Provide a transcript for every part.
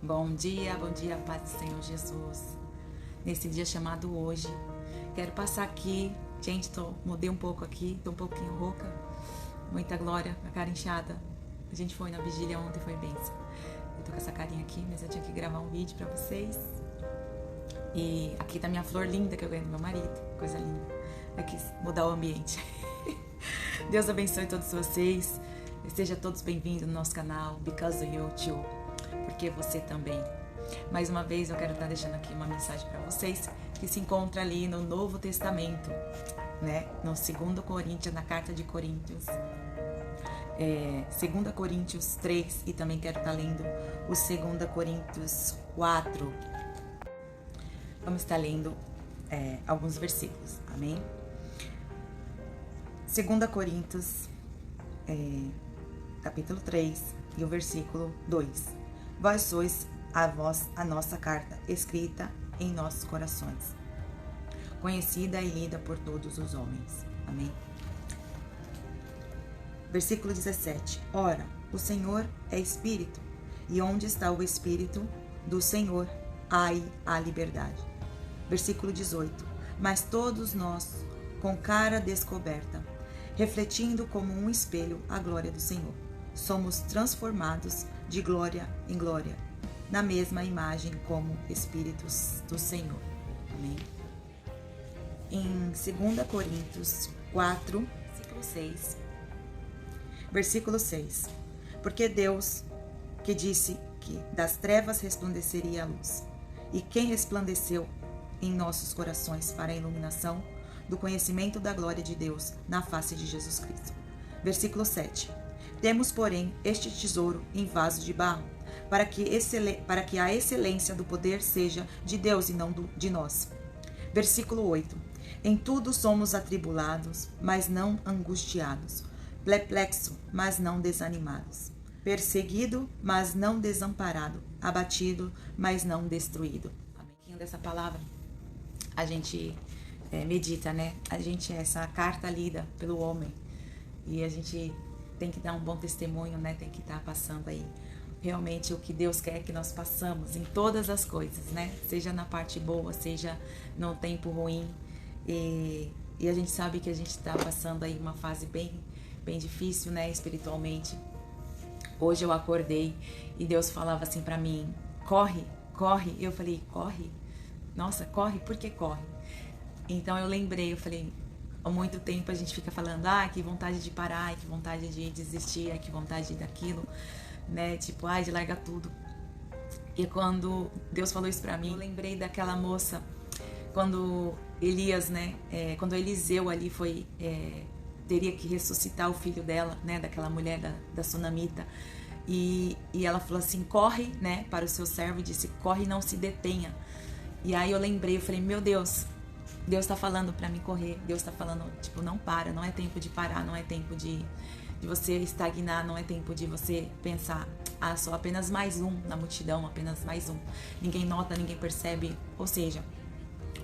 Bom dia, paz do Senhor Jesus. Nesse dia chamado hoje, quero passar aqui. Gente, mudei um pouco aqui, tô um pouquinho rouca. Muita glória, a cara inchada. A gente foi na vigília ontem, foi bênção. Eu tô com essa carinha aqui, mas eu tinha que gravar um vídeo pra vocês. E aqui tá minha flor linda que eu ganhei do meu marido, coisa linda. Eu quis mudar o ambiente. Deus abençoe todos vocês. Sejam todos bem-vindos no nosso canal, Because You Too, porque você também. Mais uma vez eu quero estar deixando aqui uma mensagem para vocês que se encontra ali no Novo Testamento, né? No 2 Coríntios, na carta de Coríntios, 2 Coríntios 3, e também quero estar lendo o 2 Coríntios 4. Vamos estar lendo alguns versículos, amém? 2 Coríntios, capítulo 3, e o versículo 2. Vós sois a nossa carta, escrita em nossos corações, conhecida e lida por todos os homens. Amém? Versículo 17. Ora, o Senhor é Espírito, e onde está o Espírito do Senhor, aí há liberdade. Versículo 18. Mas todos nós, com cara descoberta, refletindo como um espelho a glória do Senhor, somos transformados de glória em glória, na mesma imagem como Espíritos do Senhor. Amém? Em 2 Coríntios 4, versículo 6. Porque Deus, que disse que das trevas resplandeceria a luz, e quem resplandeceu em nossos corações para a iluminação do conhecimento da glória de Deus na face de Jesus Cristo. Versículo 7. Temos, porém, este tesouro em vaso de barro, para que a excelência do poder seja de Deus e não de nós. Versículo 8. Em tudo somos atribulados, mas não angustiados, perplexo, mas não desanimados, perseguido, mas não desamparado, abatido, mas não destruído. Amém. Dessa palavra a gente medita, né? A gente é essa carta lida pelo homem e a gente tem que dar um bom testemunho, né? Tem que estar passando aí realmente o que Deus quer que nós passamos em todas as coisas, né? Seja na parte boa, seja no tempo ruim. E a gente sabe que a gente está passando aí uma fase bem difícil, né? Espiritualmente. Hoje eu acordei e Deus falava assim pra mim: corre, corre. Eu falei: corre? Nossa, corre? Por que corre? Então eu lembrei, eu falei, há muito tempo a gente fica falando, que vontade de parar, que vontade de desistir, que vontade daquilo, né? Tipo, de largar tudo. E quando Deus falou isso pra mim, eu lembrei daquela moça, quando Elias, né? Quando Eliseu ali teria que ressuscitar o filho dela, né? Daquela mulher da sunamita. E ela falou assim, corre, né? Para o seu servo, e disse, corre e não se detenha. E aí eu lembrei, eu falei, meu Deus tá falando pra mim correr, Deus tá falando, tipo, não para, não é tempo de parar, não é tempo de você estagnar, não é tempo de você pensar, só apenas mais um na multidão, apenas mais um. Ninguém nota, ninguém percebe, ou seja,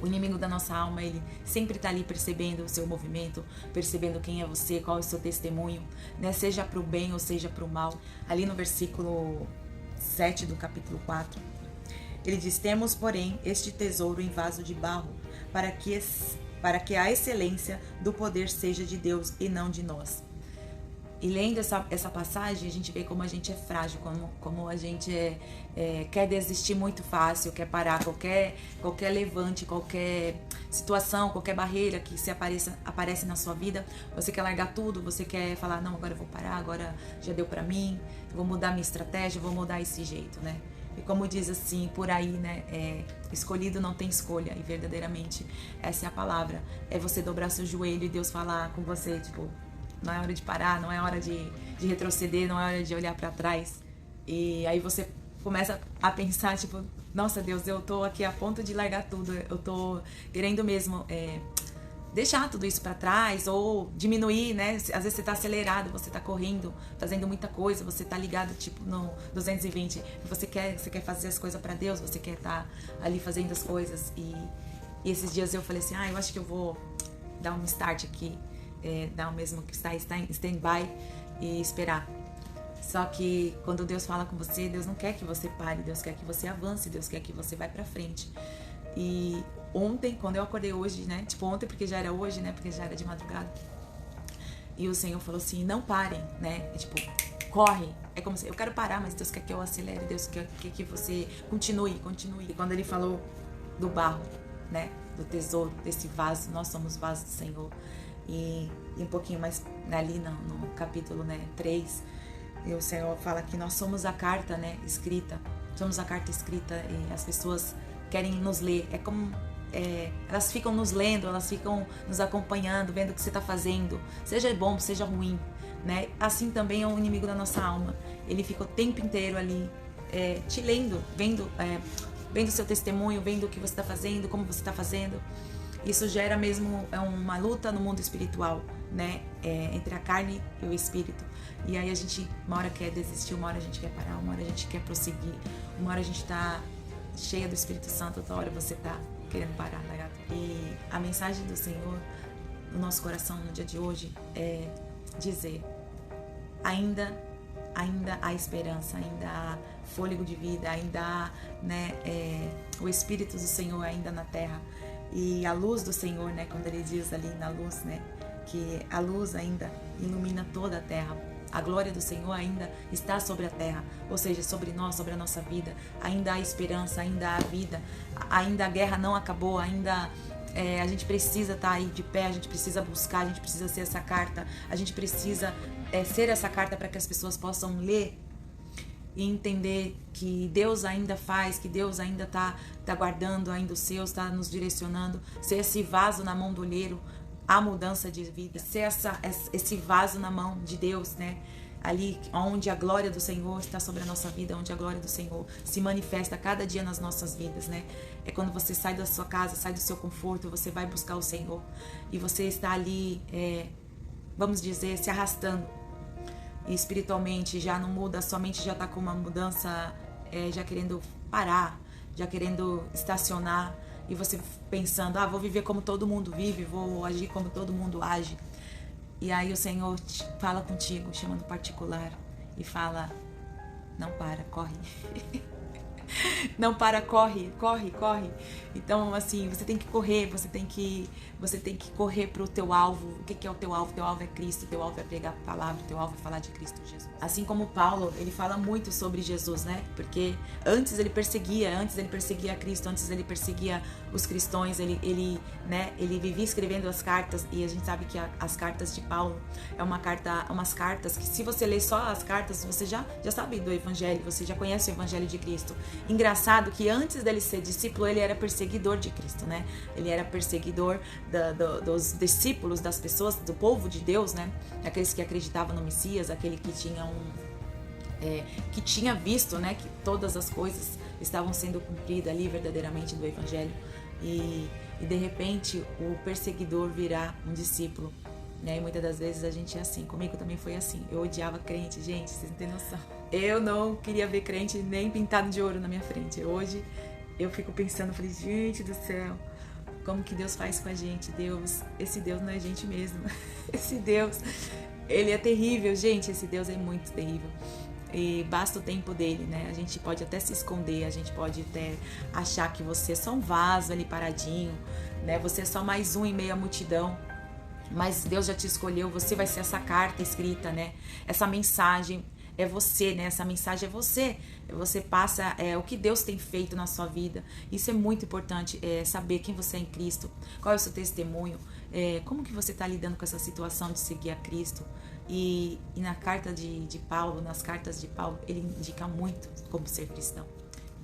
o inimigo da nossa alma, ele sempre tá ali percebendo o seu movimento, percebendo quem é você, qual é o seu testemunho, né? Seja pro bem ou seja pro mal. Ali no versículo 7 do capítulo 4, ele diz, temos, porém, este tesouro em vaso de barro, para que a excelência do poder seja de Deus e não de nós. E lendo essa passagem, a gente vê como a gente é frágil, como a gente quer desistir muito fácil, quer parar qualquer levante, qualquer situação, qualquer barreira que se aparece na sua vida. Você quer largar tudo, você quer falar, não, agora eu vou parar, agora já deu pra mim, vou mudar minha estratégia, vou mudar esse jeito, né? E como diz assim, por aí, né, escolhido não tem escolha, e verdadeiramente essa é a palavra, é você dobrar seu joelho e Deus falar com você, tipo, não é hora de parar, não é hora de retroceder, não é hora de olhar pra trás. E aí você começa a pensar, tipo, nossa Deus, eu tô aqui a ponto de largar tudo, eu tô querendo mesmo deixar tudo isso pra trás ou diminuir, né? Às vezes você tá acelerado, você tá correndo, fazendo muita coisa, você tá ligado tipo no 220, você quer fazer as coisas pra Deus, você quer estar ali fazendo as coisas. E esses dias eu falei assim, eu acho que eu vou dar um start aqui, dar o mesmo que está em stand-by e esperar. Só que quando Deus fala com você, Deus não quer que você pare, Deus quer que você avance, Deus quer que você vá pra frente. E ontem, quando eu acordei hoje, né? Tipo, ontem porque já era hoje, né? Porque já era de madrugada. E o Senhor falou assim, não parem, né? É tipo, corre. É como se, eu quero parar, mas Deus quer que eu acelere, Deus quer que você continue. E quando Ele falou do barro, né? Do tesouro, desse vaso, nós somos vasos do Senhor. E um pouquinho mais ali no capítulo, né, 3, e o Senhor fala que nós somos a carta, né, escrita. Somos a carta escrita e as pessoas querem nos ler. É como... elas ficam nos lendo, elas ficam nos acompanhando, vendo o que você está fazendo, seja bom, seja ruim, né? Assim também é o inimigo da nossa alma. Ele fica o tempo inteiro ali te lendo, vendo o seu testemunho, vendo o que você está fazendo, como você está fazendo. Isso gera mesmo uma luta no mundo espiritual, né? Entre a carne e o espírito. E aí a gente, uma hora quer desistir, uma hora a gente quer parar, uma hora a gente quer prosseguir, uma hora a gente está cheia do Espírito Santo, outra hora você está querendo parar, né, gata? E a mensagem do Senhor no nosso coração no dia de hoje é dizer: ainda há esperança, ainda há fôlego de vida, ainda há, né, o Espírito do Senhor ainda na terra. E a luz do Senhor, né, quando Ele diz ali na luz, né, que a luz ainda ilumina toda a terra. A glória do Senhor ainda está sobre a terra, ou seja, sobre nós, sobre a nossa vida. Ainda há esperança, ainda há vida, ainda a guerra não acabou, ainda a gente precisa estar aí de pé, a gente precisa buscar, a gente precisa ser essa carta, a gente precisa ser essa carta para que as pessoas possam ler e entender que Deus ainda faz, que Deus ainda está guardando ainda os seus, está nos direcionando, ser esse vaso na mão do olheiro, a mudança de vida, ser esse vaso na mão de Deus, né? Ali onde a glória do Senhor está sobre a nossa vida, onde a glória do Senhor se manifesta cada dia nas nossas vidas, né? É quando você sai da sua casa, sai do seu conforto, você vai buscar o Senhor e você está ali, vamos dizer, se arrastando. E espiritualmente já não muda, a sua mente já está com uma mudança, já querendo parar, já querendo estacionar. E você pensando, vou viver como todo mundo vive, vou agir como todo mundo age. E aí o Senhor fala contigo, chamando particular, e fala: não para, corre. Não para, corre. Então, assim, você tem que correr, você tem que correr pro teu alvo. O que é o teu alvo? Teu alvo é Cristo, teu alvo é pregar a palavra, teu alvo é falar de Cristo Jesus. Assim como Paulo, ele fala muito sobre Jesus, né? Porque antes ele perseguia a Cristo, antes ele perseguia os cristãos, ele vivia escrevendo as cartas, e a gente sabe que as cartas de Paulo umas cartas que, se você ler só as cartas, você já sabe do Evangelho, você já conhece o Evangelho de Cristo. Engraçado que antes dele ser discípulo, ele era perseguidor de Cristo, né? Ele era perseguidor dos discípulos, das pessoas, do povo de Deus, né? Aqueles que acreditavam no Messias, aquele que tinha visto, né, que todas as coisas estavam sendo cumpridas ali verdadeiramente do Evangelho. E de repente o perseguidor virá um discípulo, né? E muitas das vezes a gente é assim. Comigo também foi assim. Eu odiava crente, gente, vocês não têm noção. Eu não queria ver crente nem pintado de ouro na minha frente. Hoje eu fico pensando, falei, gente do céu, como que Deus faz com a gente? Esse Deus não é gente mesmo. Esse Deus, Ele é terrível, gente. Esse Deus é muito terrível. E basta o tempo dele, né? A gente pode até se esconder, a gente pode até achar que você é só um vaso ali paradinho, né? Você é só mais um em meio à multidão. Mas Deus já te escolheu, você vai ser essa carta escrita, né? Essa mensagem é você, né? Essa mensagem é você. Você passa o que Deus tem feito na sua vida. Isso é muito importante, saber quem você é em Cristo, qual é o seu testemunho, como que você está lidando com essa situação de seguir a Cristo. E na carta de Paulo, nas cartas de Paulo, ele indica muito como ser cristão.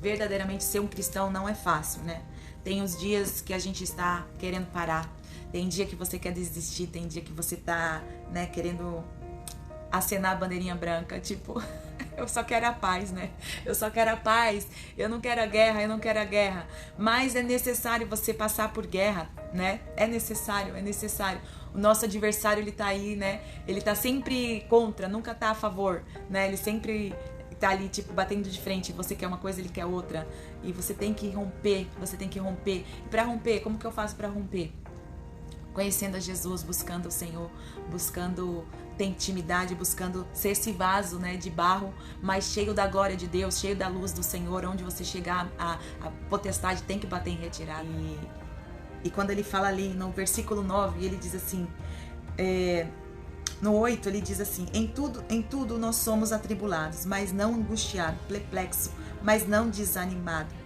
Verdadeiramente ser um cristão não é fácil, né? Tem os dias que a gente está querendo parar, tem dia que você quer desistir, tem dia que você tá, né, querendo acenar a bandeirinha branca, tipo, eu só quero a paz, né? Eu só quero a paz, eu não quero a guerra, mas é necessário você passar por guerra, né? É necessário. O nosso adversário, ele tá aí, né? Ele tá sempre contra, nunca tá a favor, né? Ele sempre tá ali, tipo, batendo de frente. Você quer uma coisa, ele quer outra. E você tem que romper, E pra romper, como que eu faço pra romper? conhecendo a Jesus, buscando o Senhor, buscando ter intimidade, buscando ser esse vaso, né, de barro, mas cheio da glória de Deus, cheio da luz do Senhor. Onde você chegar, a potestade tem que bater em retirada. E quando ele fala ali no versículo 9, ele diz assim, no 8 ele diz assim, em tudo nós somos atribulados, mas não angustiado, perplexo, mas não desanimado.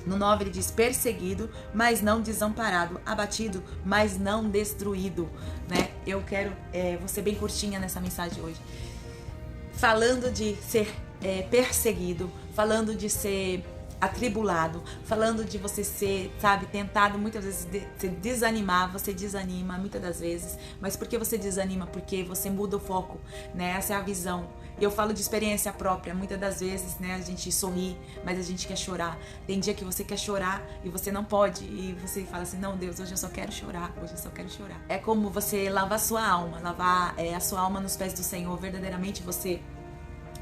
No 9 ele diz, perseguido, mas não desamparado, abatido, mas não destruído, né? Eu quero, vou ser bem curtinha nessa mensagem hoje, falando de ser perseguido, falando de ser atribulado, falando de você ser, sabe, tentado muitas vezes de desanimar. Você desanima muitas das vezes, mas por que você desanima? Porque você muda o foco, né? Essa é a visão. E eu falo de experiência própria. Muitas das vezes, né, a gente sorri, mas a gente quer chorar. Tem dia que você quer chorar e você não pode, e você fala assim, não, Deus, hoje eu só quero chorar, hoje eu só quero chorar. É como você lavar a sua alma, lavar a sua alma nos pés do Senhor, verdadeiramente você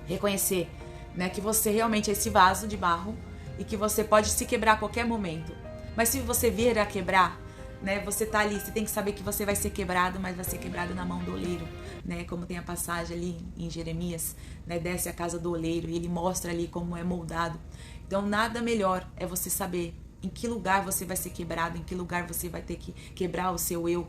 reconhecer, né, que você realmente é esse vaso de barro e que você pode se quebrar a qualquer momento. Mas se você vir a quebrar, né, você tá ali, você tem que saber que você vai ser quebrado, mas vai ser quebrado na mão do oleiro, né, como tem a passagem ali em Jeremias, né, desce a casa do oleiro e ele mostra ali como é moldado. Então nada melhor é você saber em que lugar você vai ser quebrado, em que lugar você vai ter que quebrar o seu eu,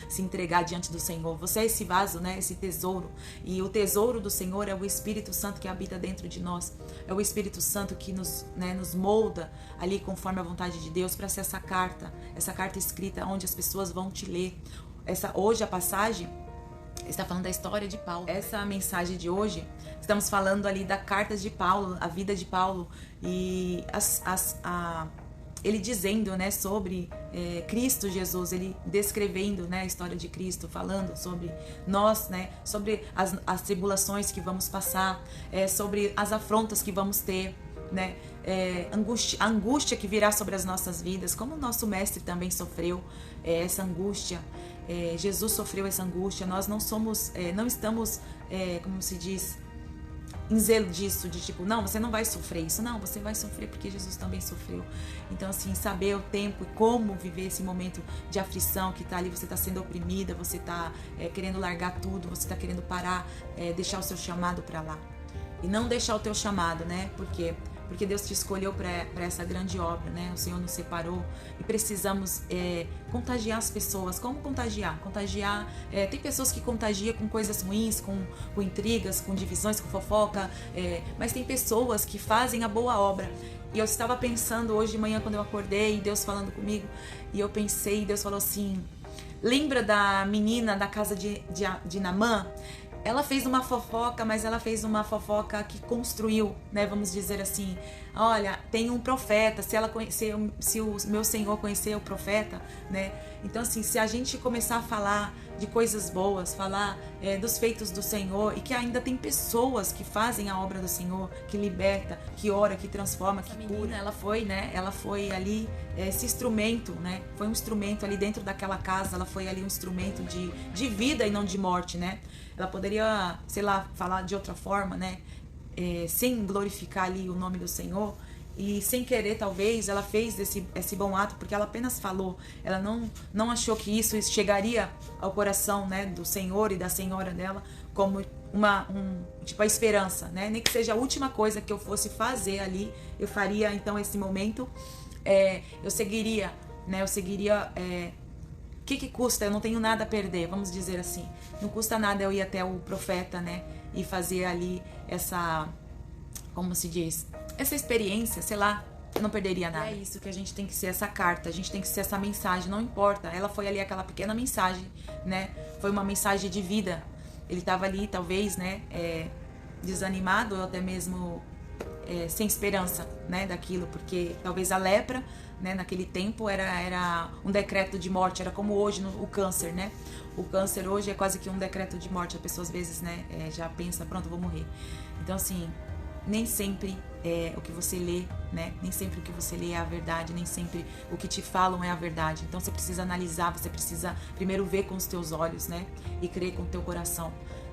se entregar diante do Senhor. Você é esse vaso, né? Esse tesouro. E o tesouro do Senhor é o Espírito Santo que habita dentro de nós. É o Espírito Santo que nos molda ali conforme a vontade de Deus para ser essa carta escrita onde as pessoas vão te ler. Hoje a passagem está falando da história de Paulo. Essa mensagem de hoje, estamos falando ali da carta de Paulo, a vida de Paulo e ele dizendo, né, sobre Cristo Jesus, ele descrevendo, né, a história de Cristo, falando sobre nós, né, sobre as tribulações que vamos passar, sobre as afrontas que vamos ter, né, a angústia que virá sobre as nossas vidas, como o nosso mestre também sofreu essa angústia. Jesus sofreu essa angústia. Nós não somos, não estamos, como se diz, em zelo disso, de tipo, não, você não vai sofrer isso. Não, você vai sofrer porque Jesus também sofreu. Então, assim, saber o tempo e como viver esse momento de aflição que tá ali, você tá sendo oprimida, você tá querendo largar tudo, você tá querendo parar, deixar o seu chamado pra lá. E não deixar o teu chamado, né? Porque Deus te escolheu para essa grande obra, né? O Senhor nos separou e precisamos contagiar as pessoas. Como contagiar? Tem pessoas que contagiam com coisas ruins, com intrigas, com divisões, com fofoca, mas tem pessoas que fazem a boa obra. E eu estava pensando hoje de manhã quando eu acordei, Deus falando comigo, e eu pensei, Deus falou assim, lembra da menina da casa de Naamã? Ela fez uma fofoca, mas ela fez uma fofoca que construiu, né? Vamos dizer assim, olha, tem um profeta, se o meu Senhor conhecer o profeta, né? Então, assim, se a gente começar a falar de coisas boas, falar dos feitos do Senhor, e que ainda tem pessoas que fazem a obra do Senhor, que liberta, que ora, que transforma, que cura. Ela foi, né? Ela foi ali esse instrumento, né? Foi um instrumento ali dentro daquela casa, ela foi ali um instrumento de vida e não de morte, né? Ela poderia, sei lá, falar de outra forma, né? Sem glorificar ali o nome do Senhor. E sem querer, talvez, ela fez esse bom ato, porque ela apenas falou. Ela não achou que isso chegaria ao coração, né, do Senhor e da senhora dela como tipo a esperança, né? Nem que seja a última coisa que eu fosse fazer ali, eu faria então esse momento. Eu seguiria, né? O que custa? Eu não tenho nada a perder, vamos dizer assim. Não custa nada eu ir até o profeta, né? E fazer ali como se diz? Essa experiência, sei lá, eu não perderia nada. É isso que a gente tem que ser, essa carta, a gente tem que ser essa mensagem, não importa. Ela foi ali aquela pequena mensagem, né? Foi uma mensagem de vida. Ele estava ali, talvez, né? Desanimado ou até mesmo sem esperança, né? Daquilo, porque talvez a lepra, né? Naquele tempo era um decreto de morte, era como hoje o câncer, né? O câncer hoje é quase que um decreto de morte. A pessoa às vezes, né? Já pensa, pronto, eu vou morrer. Então, assim, nem sempre o que você lê, né? Nem sempre o que você lê é a verdade, nem sempre o que te falam é a verdade. Então você precisa analisar, você precisa primeiro ver com os teus olhos, né? E crer com o teu coração.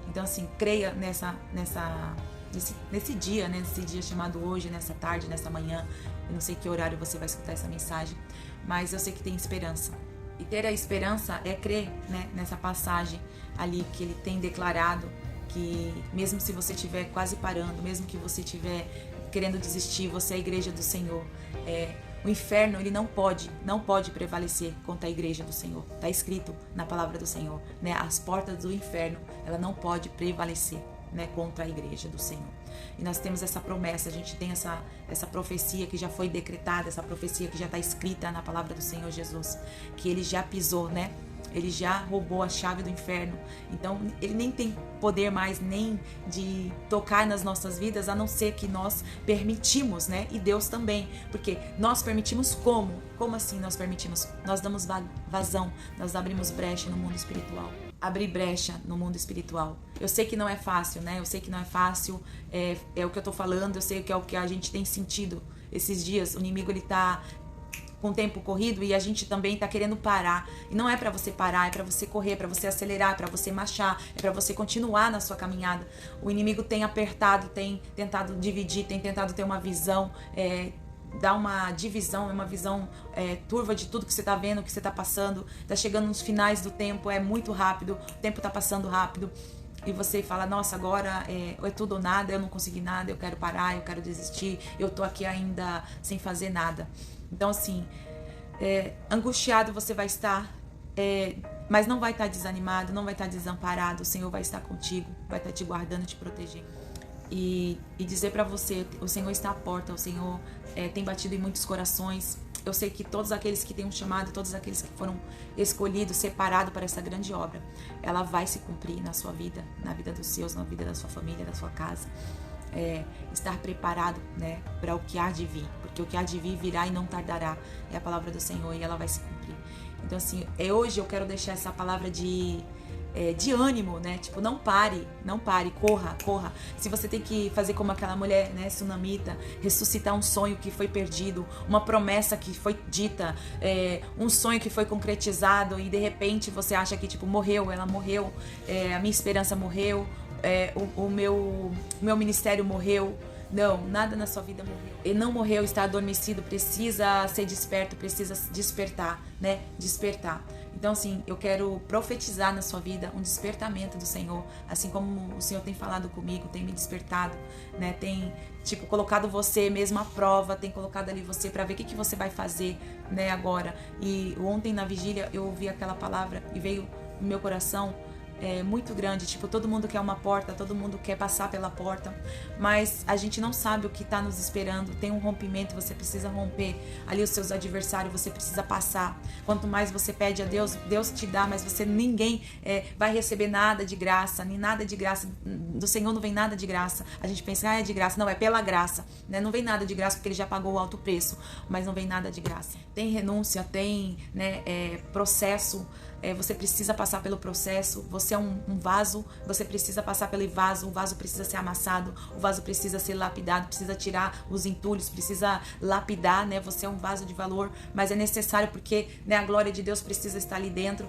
Então, assim, creia nesse dia, né? Nesse dia chamado hoje, nessa tarde, nessa manhã. Eu não sei que horário você vai escutar essa mensagem, mas eu sei que tem esperança. E ter a esperança é crer, né, nessa passagem ali que ele tem declarado que mesmo se você estiver quase parando, mesmo que você estiver querendo desistir, você é a igreja do Senhor. O inferno, ele não pode prevalecer contra a igreja do Senhor. Está escrito na palavra do Senhor, né? As portas do inferno, ela não pode prevalecer, né, contra a igreja do Senhor. E nós temos essa promessa, a gente tem essa profecia que já foi decretada, essa profecia que já está escrita na palavra do Senhor Jesus, que ele já pisou, né? Ele já roubou a chave do inferno. Então, ele nem tem poder mais nem de tocar nas nossas vidas, a não ser que nós permitimos, né? E Deus também. Porque nós permitimos como? Como assim nós permitimos? Nós damos vazão, nós abrimos brecha no mundo espiritual. Abrir brecha no mundo espiritual. Eu sei que não é fácil, né? Eu sei que não é fácil, é o que eu tô falando, eu sei que é o que a gente tem sentido esses dias. O inimigo, ele tá com o tempo corrido e a gente também tá querendo parar. E não é para você parar, é para você correr, é para você acelerar, é para você marchar, é para você continuar na sua caminhada. O inimigo tem apertado, tem tentado dividir, tem tentado ter uma visão, dar uma divisão, uma visão turva de tudo que você tá vendo, que você tá passando. Tá chegando nos finais do tempo, é muito rápido, o tempo tá passando rápido. E você fala, nossa, agora é tudo ou nada, eu não consegui nada, eu quero parar, eu quero desistir, eu tô aqui ainda sem fazer nada. Então, assim, angustiado você vai estar, mas não vai estar desanimado, não vai estar desamparado. O Senhor vai estar contigo, vai estar te guardando, te protegendo. E dizer pra você, o Senhor está à porta, o Senhor tem batido em muitos corações. Eu sei que todos aqueles que têm um chamado, todos aqueles que foram escolhidos, separados para essa grande obra, ela vai se cumprir na sua vida, na vida dos seus, na vida da sua família, da sua casa. Estar preparado, né, para o que há de vir, porque o que há de vir virá e não tardará, é a palavra do Senhor e ela vai se cumprir. Então, assim, hoje eu quero deixar essa palavra de ânimo, né? Tipo, não pare, corra. Se você tem que fazer como aquela mulher, né, sunamita, ressuscitar um sonho que foi perdido, uma promessa que foi dita, um sonho que foi concretizado e de repente você acha que, tipo, morreu, ela morreu, a minha esperança morreu, o meu ministério morreu. Não, nada na sua vida morreu. Ele não morreu, está adormecido, precisa ser desperto, precisa despertar, né? Despertar. Então, assim, eu quero profetizar na sua vida um despertamento do Senhor, assim como o Senhor tem falado comigo, tem me despertado, né? Tem, tipo, colocado você mesmo à prova, tem colocado ali você para ver o que você vai fazer, né, agora. E ontem na vigília eu ouvi aquela palavra e veio no meu coração, muito grande, tipo, todo mundo quer uma porta, todo mundo quer passar pela porta, mas a gente não sabe o que está nos esperando. Tem um rompimento, você precisa romper ali os seus adversários, você precisa passar. Quanto mais você pede a Deus, Deus te dá, mas ninguém vai receber nada de graça, nem nada de graça. Do Senhor não vem nada de graça. A gente pensa, é de graça, não, é pela graça, né? Não vem nada de graça porque Ele já pagou o alto preço, mas não vem nada de graça. Tem renúncia, tem, né, processo. Você precisa passar pelo processo. Você é um vaso, você precisa passar pelo vaso. O vaso precisa ser amassado, o vaso precisa ser lapidado, precisa tirar os entulhos, precisa lapidar, né? Você é um vaso de valor, mas é necessário porque, né, a glória de Deus precisa estar ali dentro.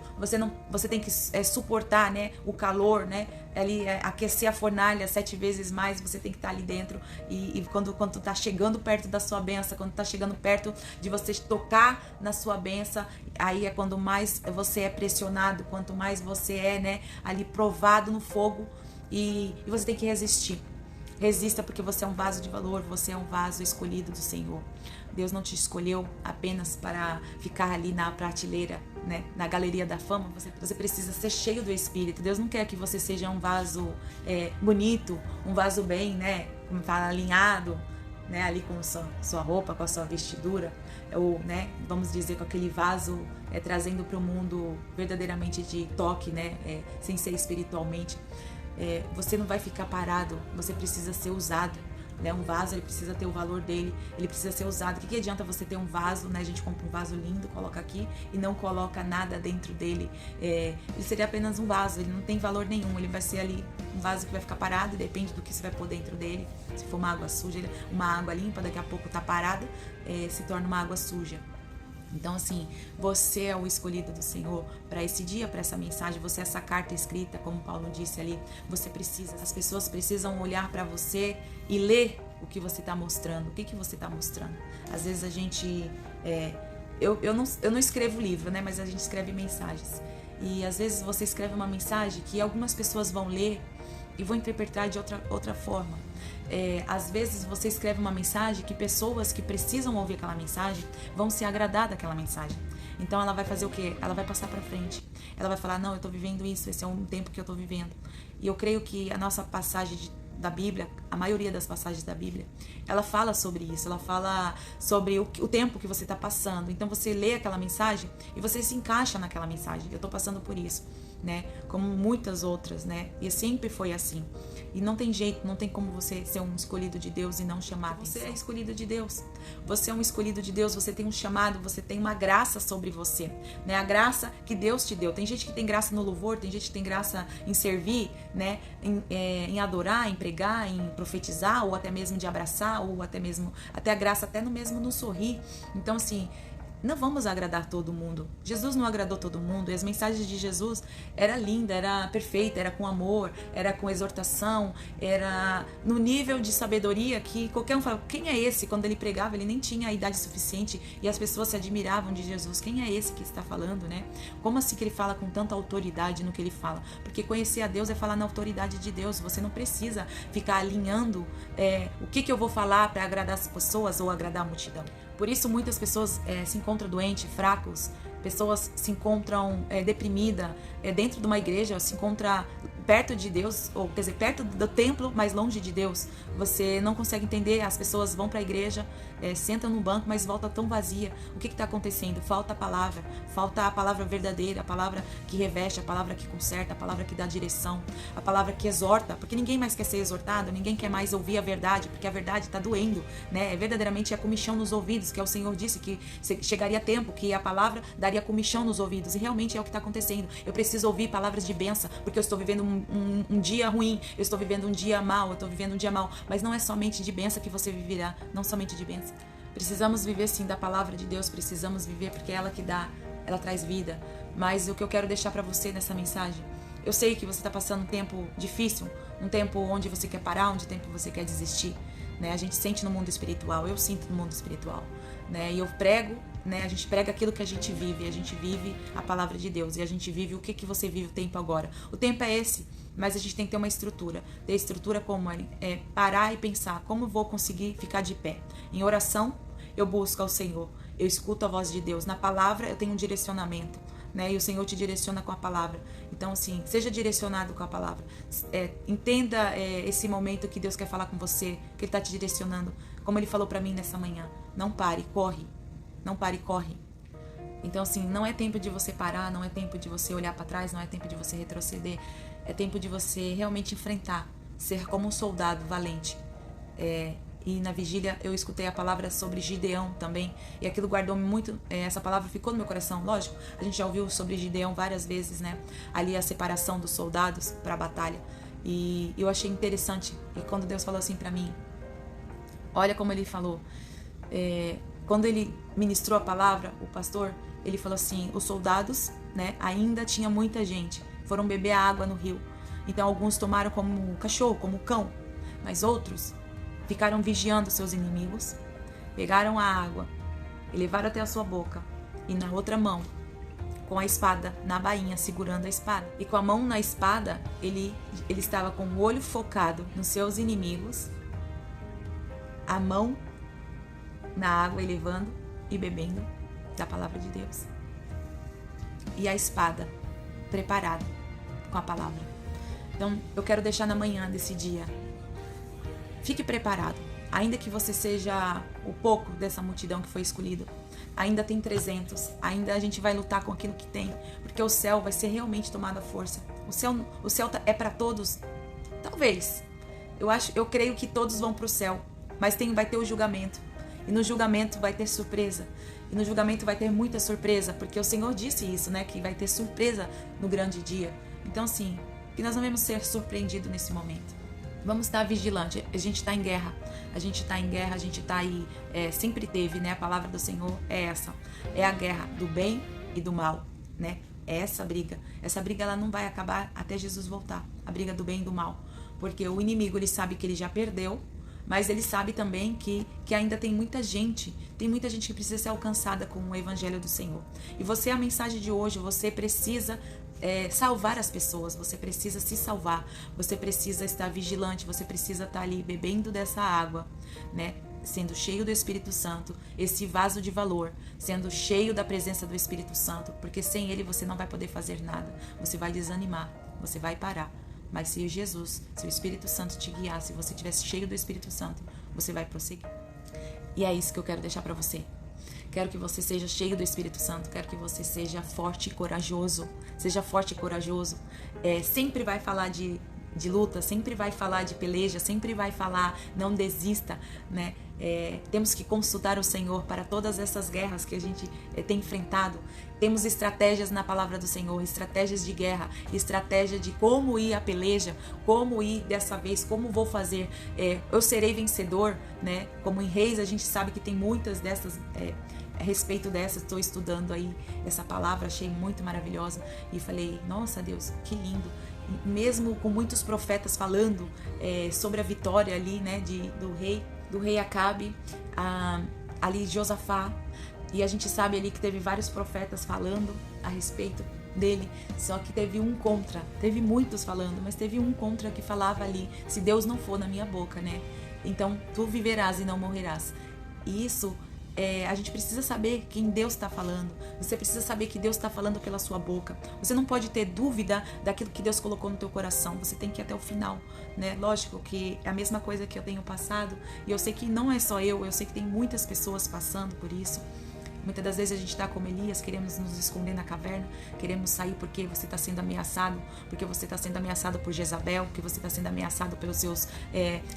Você tem que suportar, né, o calor, né? Ali, aquecer a fornalha 7 vezes mais, você tem que estar ali dentro. E quando tá chegando perto da sua bênção, quando tá chegando perto de você tocar na sua bênção, aí é quando mais você é pressionado, quanto mais você né, ali provado no fogo, e você tem que resistir. Resista, porque você é um vaso de valor, você é um vaso escolhido do Senhor. Deus não te escolheu apenas para ficar ali na prateleira, né, na galeria da fama. Você precisa ser cheio do Espírito. Deus não quer que você seja um vaso bonito, um vaso bem, né, como fala, alinhado, né, ali com sua roupa, com a sua vestidura, ou, né, vamos dizer, com aquele vaso trazendo para o mundo verdadeiramente de toque, né, sem ser espiritualmente. Você não vai ficar parado, você precisa ser usado, né? Um vaso, ele precisa ter o valor dele, ele precisa ser usado. O que adianta você ter um vaso, né? A gente compra um vaso lindo, coloca aqui e não coloca nada dentro dele. Ele seria apenas um vaso, ele não tem valor nenhum, ele vai ser ali um vaso que vai ficar parado, e depende do que você vai pôr dentro dele. Se for uma água suja, uma água limpa, daqui a pouco tá parada, se torna uma água suja. Então, assim, você é o escolhido do Senhor para esse dia, para essa mensagem. Você é essa carta escrita, como Paulo disse ali. As pessoas precisam olhar para você e ler o que você está mostrando. O que você está mostrando? Às vezes a gente eu não escrevo livro, né? Mas a gente escreve mensagens. E às vezes você escreve uma mensagem que algumas pessoas vão ler e vão interpretar de outra forma. Às vezes você escreve uma mensagem que pessoas que precisam ouvir aquela mensagem vão se agradar daquela mensagem. Então ela vai fazer o quê? Ela vai passar pra frente. Ela vai falar, não, eu tô vivendo isso, esse é um tempo que eu tô vivendo. E eu creio que a nossa passagem da Bíblia, a maioria das passagens da Bíblia, ela fala sobre isso, ela fala sobre o tempo que você está passando. Então você lê aquela mensagem e você se encaixa naquela mensagem. Eu estou passando por isso, né? Como muitas outras, né? E sempre foi assim. E não tem jeito, não tem como você ser um escolhido de Deus e não chamar. Você é escolhido de Deus. Você é um escolhido de Deus, você tem um chamado, você tem uma graça sobre você, né? A graça que Deus te deu. Tem gente que tem graça no louvor, tem gente que tem graça em servir, né? Em adorar, em pregar, em profetizar, ou até mesmo de abraçar, ou até a graça até no sorrir. Então, assim, não vamos agradar todo mundo. Jesus não agradou todo mundo, e as mensagens de Jesus era linda, era perfeita, era com amor, era com exortação, era no nível de sabedoria que qualquer um falava, quem é esse? Quando ele pregava, ele nem tinha a idade suficiente e as pessoas se admiravam de Jesus. Quem é esse que está falando, né? Como assim que ele fala com tanta autoridade no que ele fala? Porque conhecer a Deus é falar na autoridade de Deus. Você não precisa ficar alinhando o que eu vou falar para agradar as pessoas ou agradar a multidão. Por isso muitas pessoas se encontram doentes, fracos, pessoas se encontram deprimidas dentro de uma igreja, se encontra perto de Deus, ou quer dizer, perto do templo, mas longe de Deus. Você não consegue entender, as pessoas vão para a igreja, sentam no banco, mas volta tão vazia. O que está acontecendo? Falta a palavra verdadeira, a palavra que reveste, a palavra que conserta, a palavra que dá direção, a palavra que exorta, porque ninguém mais quer ser exortado, ninguém quer mais ouvir a verdade, porque a verdade está doendo, né? Verdadeiramente é comichão nos ouvidos, que é o Senhor disse que chegaria tempo que a palavra daria comichão nos ouvidos, e realmente é o que está acontecendo. Eu preciso ouvir palavras de bênção, porque eu estou vivendo um dia ruim, eu estou vivendo um dia mal, mas não é somente de bênção que você viverá, não somente de bênção. Precisamos viver sim da palavra de Deus, precisamos viver porque é ela que dá, ela traz vida. Mas o que eu quero deixar para você nessa mensagem, eu sei que você está passando um tempo difícil, um tempo onde você quer parar, onde tempo você quer desistir, né? A gente sente no mundo espiritual, eu sinto no mundo espiritual, né? E eu prego, né? A gente prega aquilo que a gente vive a palavra de Deus, e a gente vive o que você vive o tempo agora. O tempo é esse, mas a gente tem que ter uma estrutura. Ter estrutura como parar e pensar, como vou conseguir ficar de pé? Em oração, eu busco ao Senhor, eu escuto a voz de Deus. Na palavra, eu tenho um direcionamento, né? E o Senhor te direciona com a palavra. Então, assim, seja direcionado com a palavra. Entenda esse momento que Deus quer falar com você, que Ele está te direcionando. Como Ele falou para mim nessa manhã, não pare, corre. Não pare, corre. Então, assim, não é tempo de você parar, não é tempo de você olhar para trás, não é tempo de você retroceder. É tempo de você realmente enfrentar, ser como um soldado valente. E na vigília eu escutei a palavra sobre Gideão também, e aquilo guardou-me muito, essa palavra ficou no meu coração. Lógico, a gente já ouviu sobre Gideão várias vezes, né? Ali a separação dos soldados para a batalha. E eu achei interessante, e quando Deus falou assim para mim, olha como Ele falou, quando Ele ministrou a palavra, o pastor, ele falou assim, os soldados, né, ainda tinha muita gente, foram beber a água no rio. Então alguns tomaram como cachorro, como cão, mas outros ficaram vigiando seus inimigos, pegaram a água e levaram até a sua boca, e na outra mão, com a espada na bainha, segurando a espada. E com a mão na espada, ele estava com o olho focado nos seus inimigos, a mão na água e levando e bebendo da palavra de Deus. E a espada preparada com a palavra. Então, eu quero deixar na manhã desse dia. Fique preparado. Ainda que você seja o pouco dessa multidão que foi escolhida, ainda tem 300. Ainda a gente vai lutar com aquilo que tem, porque o céu vai ser realmente tomado à força. O céu é para todos? Talvez. Eu creio que todos vão para o céu, mas vai ter o julgamento. E no julgamento vai ter surpresa. E no julgamento vai ter muita surpresa, porque o Senhor disse isso, né? Que vai ter surpresa no grande dia. Então, assim, que nós não vamos ser surpreendidos nesse momento. Vamos estar vigilantes. A gente está em guerra. A gente está aí. Sempre teve, né? A palavra do Senhor é essa. É a guerra do bem e do mal, né? É essa briga. Essa briga ela não vai acabar até Jesus voltar. A briga do bem e do mal. Porque o inimigo, ele sabe que ele já perdeu. mas ele sabe também que ainda tem muita gente que precisa ser alcançada com o evangelho do Senhor. E você, a mensagem de hoje, você precisa salvar as pessoas, você precisa se salvar, você precisa estar vigilante, você precisa estar ali bebendo dessa água, né? Sendo cheio do Espírito Santo, esse vaso de valor, sendo cheio da presença do Espírito Santo, porque sem ele você não vai poder fazer nada, você vai desanimar, você vai parar. Mas se Jesus, se o Espírito Santo te guiar, se você estiver cheio do Espírito Santo, você vai prosseguir. E é isso que eu quero deixar para você. Quero que você seja cheio do Espírito Santo. Quero que você seja forte e corajoso. Seja forte e corajoso. Sempre vai falar de luta, sempre vai falar de peleja, sempre vai falar, não desista, né? Temos que consultar o Senhor para todas essas guerras que a gente tem enfrentado. Temos estratégias na palavra do Senhor, estratégias de guerra, estratégia de como ir à peleja, como ir dessa vez, como vou fazer. Eu serei vencedor, né? Como em Reis a gente sabe que tem muitas dessas, a respeito dessas, estou estudando aí essa palavra, achei muito maravilhosa e falei, nossa Deus, que lindo. Mesmo com muitos profetas falando sobre a vitória ali, né, do rei Acabe, ali Josafá, e a gente sabe ali que teve vários profetas falando a respeito dele, só que teve um contra, teve muitos falando, mas teve um contra que falava ali, se Deus não for na minha boca, né, então tu viverás e não morrerás. E isso, a gente precisa saber quem Deus está falando. Você precisa saber que Deus está falando pela sua boca. Você não pode ter dúvida daquilo que Deus colocou no teu coração. Você tem que ir até o final, né? Lógico que é a mesma coisa que eu tenho passado. E eu sei que não é só eu sei que tem muitas pessoas passando por isso. Muitas das vezes a gente está como Elias, queremos nos esconder na caverna, queremos sair porque você está sendo ameaçado, porque você está sendo ameaçado por Jezabel, porque você está sendo ameaçado pelos seus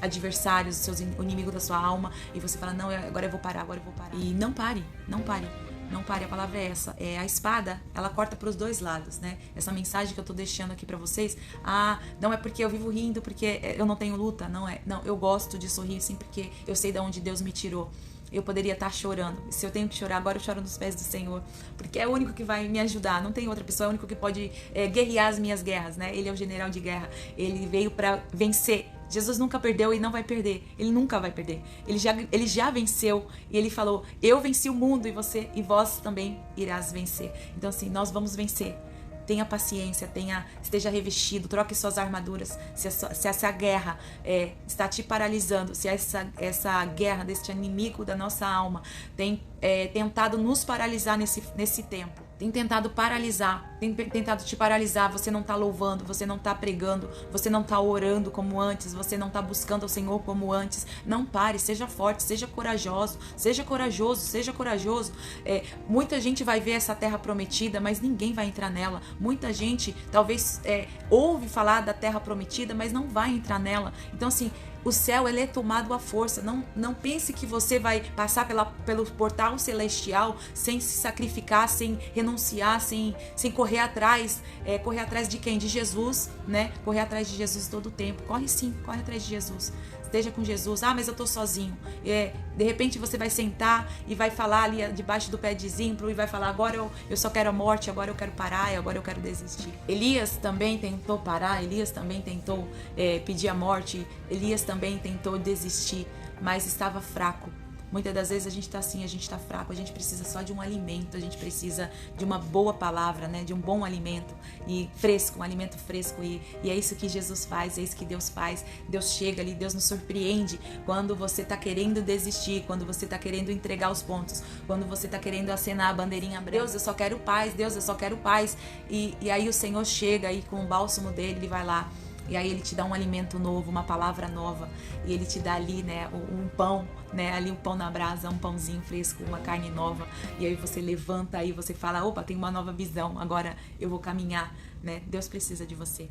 adversários, os seus inimigos da sua alma, e você fala, não, agora eu vou parar. E não pare, a palavra é essa. A espada, ela corta para os dois lados, né? Essa mensagem que eu tô deixando aqui para vocês, não é porque eu vivo rindo, porque eu não tenho luta, não, eu gosto de sorrir sim, porque eu sei de onde Deus me tirou. Eu poderia estar chorando. Se eu tenho que chorar, agora eu choro nos pés do Senhor. Porque é o único que vai me ajudar. Não tem outra pessoa, é o único que pode guerrear as minhas guerras, né? Ele é o general de guerra. Ele veio para vencer. Jesus nunca perdeu e não vai perder. Ele nunca vai perder. Ele já venceu. E ele falou, eu venci o mundo e vós também irás vencer. Então assim, nós vamos vencer. Tenha paciência, esteja revestido, troque suas armaduras. Se essa guerra está te paralisando, se essa guerra deste inimigo da nossa alma tem tentado nos paralisar nesse tempo, tem tentado paralisar, tem tentado te paralisar, você não está louvando, você não está pregando, você não está orando como antes, você não está buscando ao Senhor como antes, não pare, seja forte, seja corajoso. Muita gente vai ver essa terra prometida, mas ninguém vai entrar nela. Muita gente talvez ouve falar da terra prometida, mas não vai entrar nela. Então assim, o céu ele é tomado à força. Não pense que você vai passar pelo portal celestial sem se sacrificar, sem renunciar, sem correr atrás. Correr atrás de quem? De Jesus, né? Correr atrás de Jesus todo o tempo. Corre sim, corre atrás de Jesus. Esteja com Jesus. Mas eu tô sozinho. De repente você vai sentar e vai falar ali debaixo do pé de zimbro e vai falar, agora eu só quero a morte, agora eu quero parar, agora eu quero desistir. Elias também tentou parar, Elias também tentou pedir a morte, Elias também tentou desistir, mas estava fraco. Muitas das vezes a gente está assim, a gente está fraco, a gente precisa só de um alimento, a gente precisa de uma boa palavra, né? De um bom alimento e fresco, um alimento fresco. E é isso que Jesus faz, é isso que Deus faz. Deus chega ali, Deus nos surpreende quando você está querendo desistir, quando você está querendo entregar os pontos, quando você está querendo acenar a bandeirinha branca. Deus, eu só quero paz, Deus, eu só quero paz. E aí o Senhor chega aí com o bálsamo dele, ele vai lá. E aí ele te dá um alimento novo, uma palavra nova. E ele te dá ali, né, um pão, né, ali um pão na brasa, um pãozinho fresco, uma carne nova. E aí você levanta aí, você fala, opa, tem uma nova visão, agora eu vou caminhar, né? Deus precisa de você.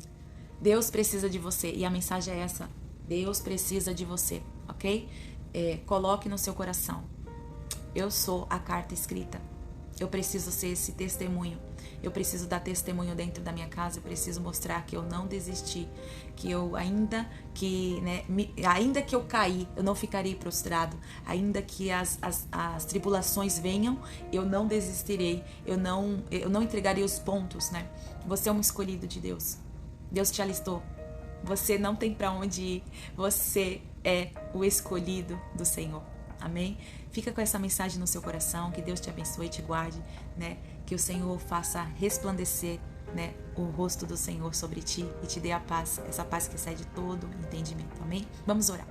Deus precisa de você. E a mensagem é essa. Deus precisa de você, ok? Coloque no seu coração. Eu sou a carta escrita. Eu preciso ser esse testemunho. Eu preciso dar testemunho dentro da minha casa. Eu preciso mostrar que eu não desisti. Que eu ainda que eu caí, eu não ficarei prostrado. Ainda que as tribulações venham, eu não desistirei. Eu não entregarei os pontos, né? Você é um escolhido de Deus. Deus te alistou. Você não tem para onde ir. Você é o escolhido do Senhor. Amém? Fica com essa mensagem no seu coração, que Deus te abençoe e te guarde, né? Que o Senhor faça resplandecer, né, o rosto do Senhor sobre ti e te dê a paz, essa paz que excede todo entendimento. Amém? Vamos orar.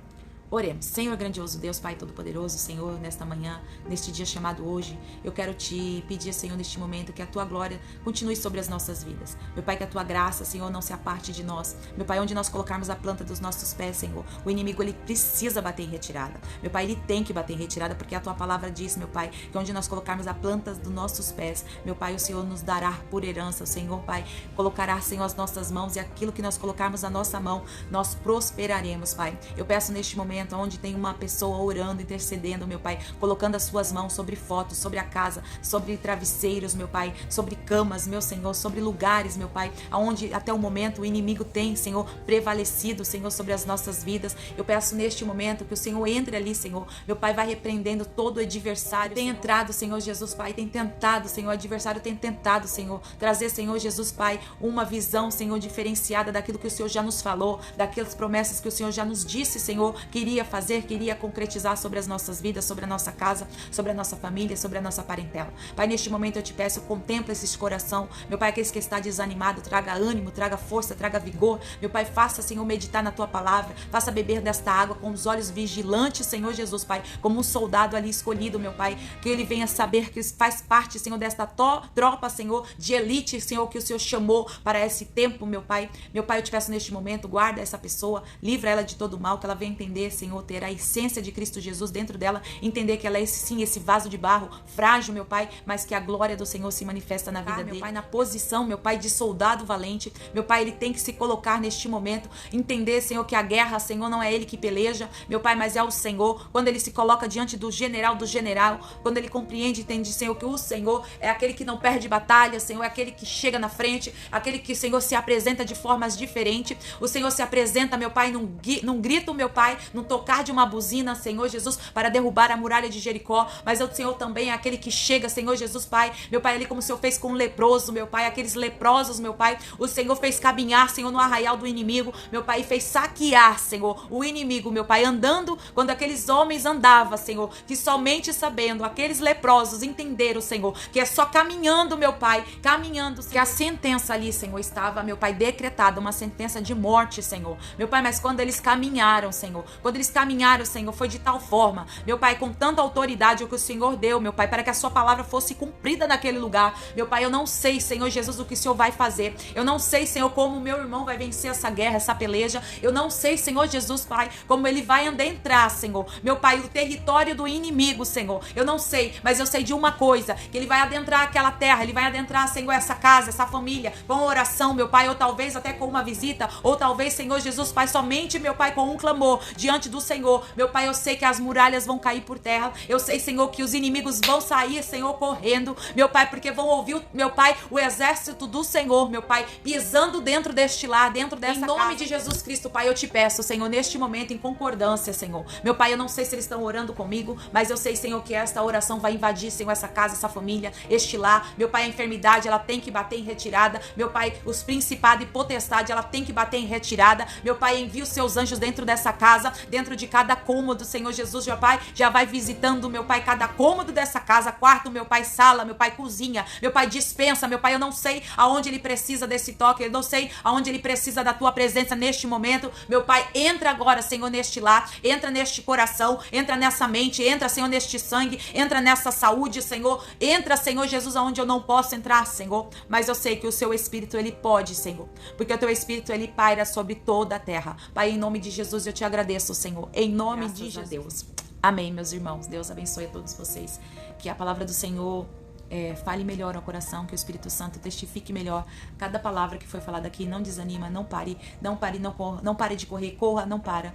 Oremos. Senhor grandioso Deus, Pai Todo-Poderoso, Senhor, nesta manhã, neste dia chamado hoje, eu quero te pedir, Senhor, neste momento, que a Tua glória continue sobre as nossas vidas. Meu Pai, que a Tua graça, Senhor, não se aparte de nós. Meu Pai, onde nós colocarmos a planta dos nossos pés, Senhor, o inimigo, ele precisa bater em retirada. Meu Pai, ele tem que bater em retirada, porque a Tua palavra diz, meu Pai, que onde nós colocarmos a planta dos nossos pés, meu Pai, o Senhor nos dará por herança. O Senhor, Pai, colocará, Senhor, as nossas mãos, e aquilo que nós colocarmos na nossa mão, nós prosperaremos, Pai. Eu peço neste momento, onde tem uma pessoa orando, intercedendo, meu Pai, colocando as suas mãos sobre fotos, sobre a casa, sobre travesseiros, meu Pai, sobre camas, meu Senhor, sobre lugares, meu Pai, aonde até o momento o inimigo tem, Senhor, prevalecido, Senhor, sobre as nossas vidas. Eu peço neste momento que o Senhor entre ali, Senhor, meu Pai, vai repreendendo todo o adversário. Tem entrado, Senhor Jesus, Pai, tem tentado, Senhor, o adversário tem tentado, Senhor, trazer, Senhor Jesus, Pai, uma visão, Senhor, diferenciada daquilo que o Senhor já nos falou, daquelas promessas que o Senhor já nos disse, Senhor, que iria fazer, que iria concretizar sobre as nossas vidas, sobre a nossa casa, sobre a nossa família, sobre a nossa parentela. Pai, neste momento eu te peço, contempla esse coração, meu Pai, aqueles que está desanimado, traga ânimo, traga força, traga vigor, meu Pai, faça, Senhor, meditar na Tua palavra, faça beber desta água com os olhos vigilantes, Senhor Jesus, Pai, como um soldado ali escolhido, meu Pai, que ele venha saber que faz parte, Senhor, desta tropa, Senhor, de elite, Senhor, que o Senhor chamou para esse tempo, meu Pai, eu te peço neste momento, guarda essa pessoa, livra ela de todo mal, que ela venha entender, Senhor, ter a essência de Cristo Jesus dentro dela, entender que ela é sim esse vaso de barro, frágil, meu Pai, mas que a glória do Senhor se manifesta na vida dele. Meu Pai, na posição, meu Pai, de soldado valente, meu Pai, ele tem que se colocar neste momento, entender, Senhor, que a guerra, Senhor, não é ele que peleja, meu Pai, mas é o Senhor. Quando ele se coloca diante do general, quando ele compreende, entende, Senhor, que o Senhor é aquele que não perde batalha, Senhor, é aquele que chega na frente, aquele que, Senhor, se apresenta de formas diferentes, o Senhor se apresenta, meu Pai, num grito, meu Pai, num tocar de uma buzina, Senhor Jesus, para derrubar a muralha de Jericó, mas o Senhor também é aquele que chega, Senhor Jesus, Pai, meu Pai, ali como o Senhor fez com o leproso, meu Pai, aqueles leprosos, meu Pai, o Senhor fez caminhar, Senhor, no arraial do inimigo, meu Pai, e fez saquear, Senhor, o inimigo, meu Pai, andando, quando aqueles homens andavam, Senhor, que somente sabendo, aqueles leprosos entenderam, Senhor, que é só caminhando, meu Pai, caminhando, Senhor, que a sentença ali, Senhor, estava, meu Pai, decretada, uma sentença de morte, Senhor, meu Pai, mas quando eles caminharam, Senhor, Senhor, foi de tal forma, meu Pai, com tanta autoridade o que o Senhor deu, meu Pai, para que a sua palavra fosse cumprida naquele lugar, meu Pai, eu não sei, Senhor Jesus, o que o Senhor vai fazer, eu não sei, Senhor, como o meu irmão vai vencer essa guerra, essa peleja, eu não sei, Senhor Jesus, Pai, como ele vai adentrar, Senhor, meu Pai, o território do inimigo, Senhor, eu não sei, mas eu sei de uma coisa, que ele vai adentrar aquela terra, ele vai adentrar, Senhor, essa casa, essa família, com oração, meu Pai, ou talvez até com uma visita, ou talvez, Senhor Jesus, Pai, somente, meu Pai, com um clamor diante do Senhor, meu Pai, eu sei que as muralhas vão cair por terra, eu sei, Senhor, que os inimigos vão sair, Senhor, correndo, meu Pai, porque vão ouvir, meu Pai, o exército do Senhor, meu Pai, pisando dentro deste lar, dentro dessa casa. Em nome de Jesus Cristo, Pai, eu te peço, Senhor, neste momento, em concordância, Senhor, meu Pai, eu não sei se eles estão orando comigo, mas eu sei, Senhor, que esta oração vai invadir, Senhor, essa casa, essa família, este lar, meu Pai, a enfermidade, ela tem que bater em retirada, meu Pai, os principados e potestade, ela tem que bater em retirada, meu Pai, envia os seus anjos dentro dessa casa, dentro de cada cômodo, Senhor Jesus, meu Pai, já vai visitando, meu Pai, cada cômodo dessa casa, quarto, meu Pai, sala, meu Pai, cozinha, meu Pai, dispensa, meu Pai, eu não sei aonde ele precisa desse toque, eu não sei aonde ele precisa da tua presença neste momento, meu Pai, entra agora, Senhor, neste lar, entra neste coração, entra nessa mente, entra, Senhor, neste sangue, entra nessa saúde, Senhor, entra, Senhor Jesus, aonde eu não posso entrar, Senhor, mas eu sei que o seu Espírito, ele pode, Senhor, porque o teu Espírito, ele paira sobre toda a terra, Pai, em nome de Jesus, eu te agradeço, Senhor, em nome de Jesus. Amém, meus irmãos. Deus abençoe a todos vocês. Que a palavra do Senhor fale melhor ao coração, que o Espírito Santo testifique melhor cada palavra que foi falada aqui. Não desanima, não pare, não corra, não pare de correr, corra, não para.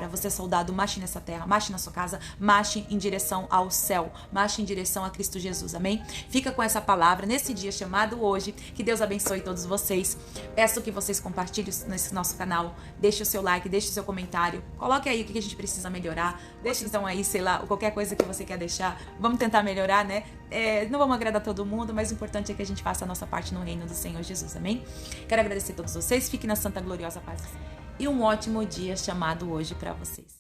Você é soldado, marche nessa terra, marche na sua casa, marche em direção ao céu, marche em direção a Cristo Jesus, amém? Fica com essa palavra nesse dia chamado hoje, que Deus abençoe todos vocês. Peço que vocês compartilhem nesse nosso canal, deixe o seu like, deixe o seu comentário, coloque aí o que a gente precisa melhorar, deixe então aí, sei lá, qualquer coisa que você quer deixar, vamos tentar melhorar, né? Não vamos agradar todo mundo, mas o importante é que a gente faça a nossa parte no reino do Senhor Jesus, amém? Quero agradecer a todos vocês, fiquem na santa gloriosa paz. e um ótimo dia chamado hoje para vocês.